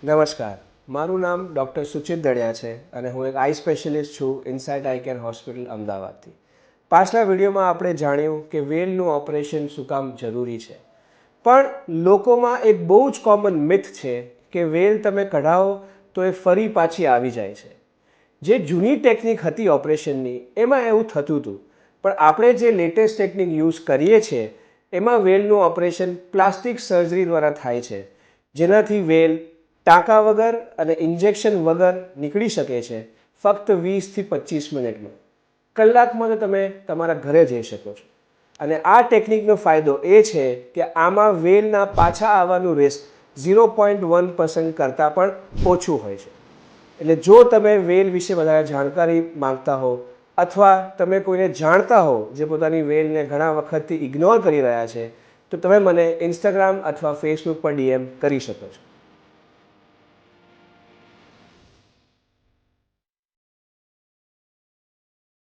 નમસ્કાર, મારું નામ ડૉક્ટર સુચિત દળિયા છે અને હું એક આઈ સ્પેશિયલિસ્ટ છું ઇનસાઇટ આઈ કેર હોસ્પિટલ અમદાવાદથી. પાછલા વિડીયોમાં આપણે જાણ્યું કે વેલનું ઓપરેશન શું કામ જરૂરી છે. પણ લોકોમાં એક બહુ જ કોમન મિથ છે કે વેલ તમે કઢાવો તો એ ફરી પાછી આવી જાય છે. જે જૂની ટેકનિક હતી ઓપરેશનની એમાં એવું થતું હતું, પણ આપણે જે લેટેસ્ટ ટેકનિક યુઝ કરીએ છીએ એમાં વેલનું ઓપરેશન પ્લાસ્ટિક સર્જરી દ્વારા થાય છે, જેનાથી વેલ ટાંકા વગર અને ઇન્જેક્શન વગર નીકળી શકે છે ફક્ત 20થી 25 મિનિટમાં. કલાકમાં તો તમે તમારા ઘરે જઈ શકો છો. અને આ ટેકનિકનો ફાયદો એ છે કે આમાં વેલના પાછા આવવાનું રિસ્ક 0.1% કરતાં પણ ઓછું હોય છે. એટલે જો તમે વેલ વિશે વધારે જાણકારી માંગતા હો અથવા તમે કોઈને જાણતા હો જે પોતાની વેલને ઘણા વખતથી ઇગ્નોર કરી રહ્યા છે, તો તમે મને ઇન્સ્ટાગ્રામ અથવા ફેસબુક પર DM કરી શકો છો.